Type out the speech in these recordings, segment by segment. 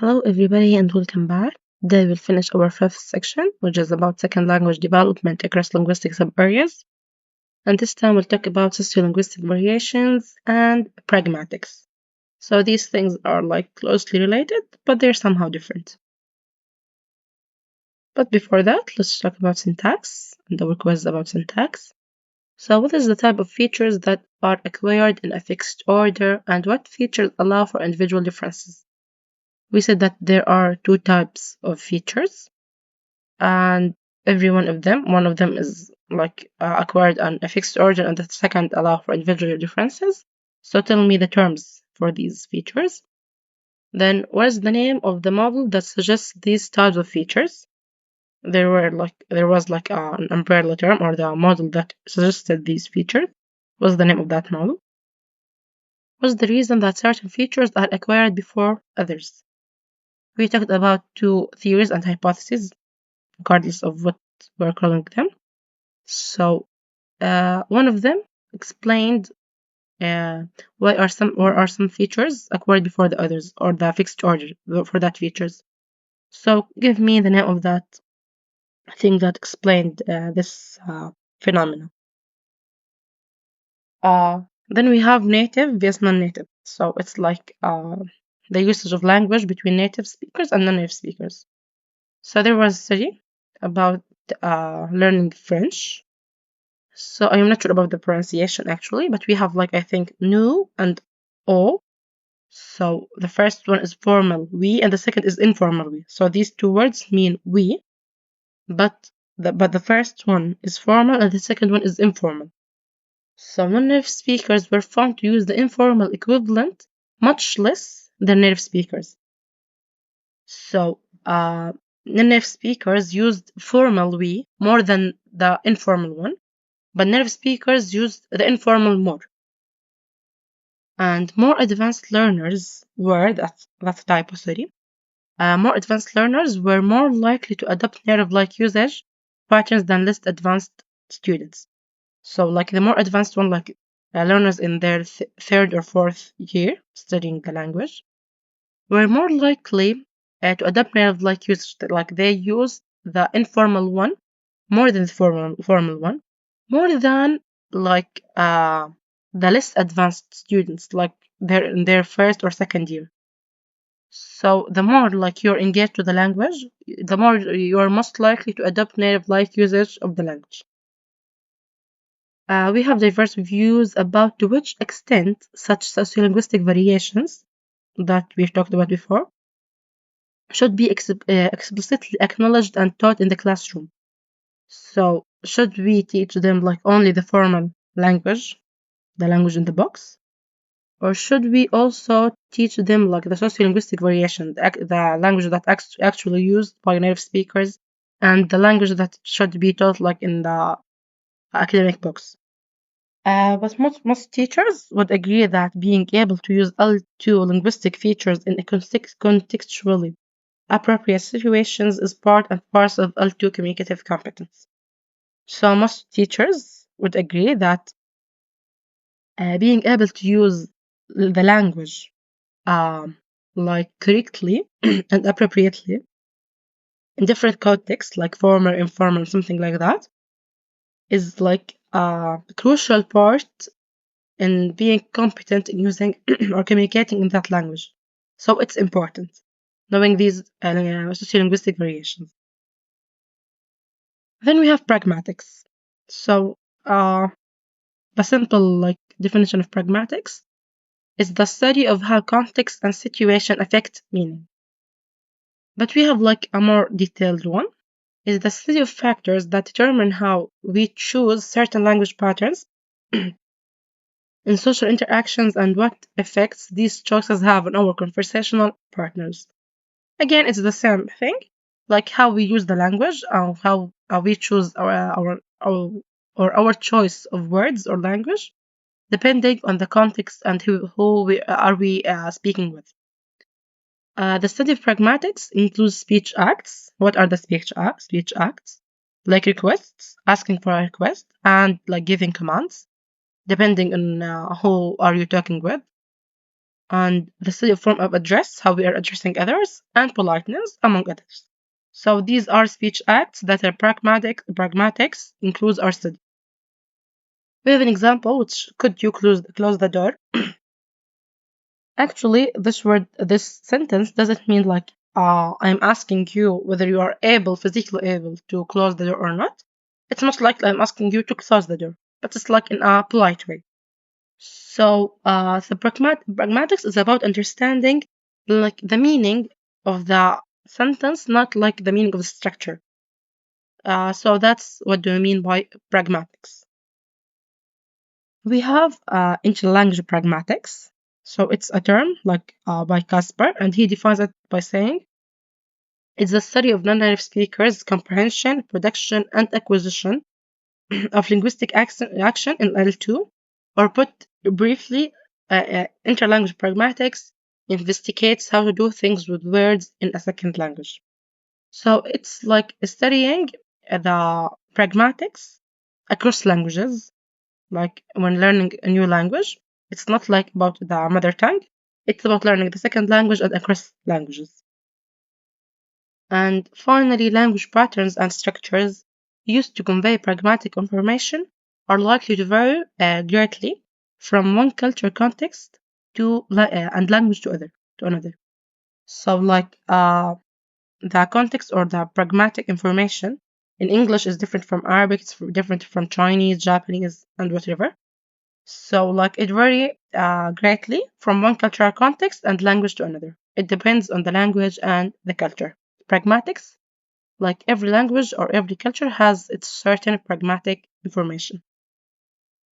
Hello everybody and welcome back. Today we'll finish our fifth section, which is about second language development across linguistic sub-areas. And this time we'll talk about sociolinguistic variations and pragmatics. So these things are like closely related, but they're somehow different. But before that, let's talk about syntax and our quiz about syntax. So what is the type of features that are acquired in a fixed order, and what features allow for individual differences? We said that there are two types of features, and one of them is like acquired on a fixed order, and the second allow for individual differences. So tell me the terms for these features. Then what is the name of the model that suggests these types of features? There was an umbrella term, or the model that suggested these features. What's the name of that model? What's the reason that certain features are acquired before others? We talked about two theories and hypotheses, regardless of what we're calling them. So, one of them explained why are some features acquired before the others, or the fixed order for that features. So, give me the name of that thing that explained this phenomenon. Then we have native vs non-native. So it's like the usage of language between native speakers and non-native speakers. So there was a study about learning French. So I'm not sure about the pronunciation actually, but we have I think nous and o. So the first one is formal we and the second is informal we. So these two words mean we, but the first one is formal and the second one is informal. So non-native speakers were found to use the informal equivalent much less than native speakers. So non-native speakers used formal we more than the informal one, but native speakers used the informal more. And more advanced learners were, that's a typo, sorry. More advanced learners were more likely to adopt native-like usage patterns than less advanced students. So the more advanced one, learners in their third or fourth year studying the language, were more likely to adopt native-like usage. They use the informal one more than the formal one, more than the less advanced students, they're in their first or second year. So the more you're engaged with the language, the more you're most likely to adopt native-like usage of the language. We have diverse views about to which extent such sociolinguistic variations that we've talked about before should be explicitly acknowledged and taught in the classroom. So should we teach them only the formal language, the language in the box? Or should we also teach them the sociolinguistic variation, the language that actually used by native speakers, and the language that should be taught in the academic books? But most teachers would agree that being able to use L2 linguistic features in a contextually appropriate situations is part and parcel of L2 communicative competence. So most teachers would agree that being able to use the language correctly and appropriately in different contexts, like formal, informal, something like that, is a crucial part in being competent in using or communicating in that language. So it's important knowing these sociolinguistic variations. Then we have pragmatics. So the simple definition of pragmatics is the study of how context and situation affect meaning. But we have a more detailed one, is the study of factors that determine how we choose certain language patterns in social interactions and what effects these choices have on our conversational partners. Again, it's the same thing, how we use the language, how we choose our choice of words or language, depending on the context and who we are speaking with. The study of pragmatics includes speech acts. What are the speech acts? Speech acts, like requests, asking for a request, and giving commands, depending on who are you talking with. and the study of form of address, how we are addressing others, and politeness, among others. So these are speech acts that are pragmatics includes our study. We have an example, which could you close the door? Actually, this sentence doesn't mean like I'm asking you whether you are physically able to close the door or not. It's much like I'm asking you to close the door, but it's like in a polite way. So the pragmatics is about understanding like the meaning of the sentence, not like the meaning of the structure. So that's what do I mean by pragmatics. We have interlanguage pragmatics. So it's a term like by Casper, and he defines it by saying it's the study of non-native speakers' comprehension, production, and acquisition of linguistic action in L2, or put briefly, interlanguage pragmatics investigates how to do things with words in a second language. So it's like studying the pragmatics across languages. Like when learning a new language, it's not like about the mother tongue, it's about learning the second language and across languages. And finally, language patterns and structures used to convey pragmatic information are likely to vary greatly from one cultural context to and language to another. So, like the context or the pragmatic information in English is different from Arabic, it's different from Chinese, Japanese, and whatever. So, like, it varies greatly from one cultural context and language to another. It depends on the language and the culture. Pragmatics, like every language or every culture, has its certain pragmatic information.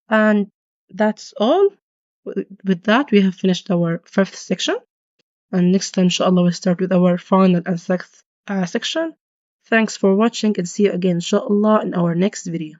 And that's all. With that, we have finished our fifth section. And next time, inshallah, we'll start with our final and sixth section. Thanks for watching and see you again, inshallah, in our next video.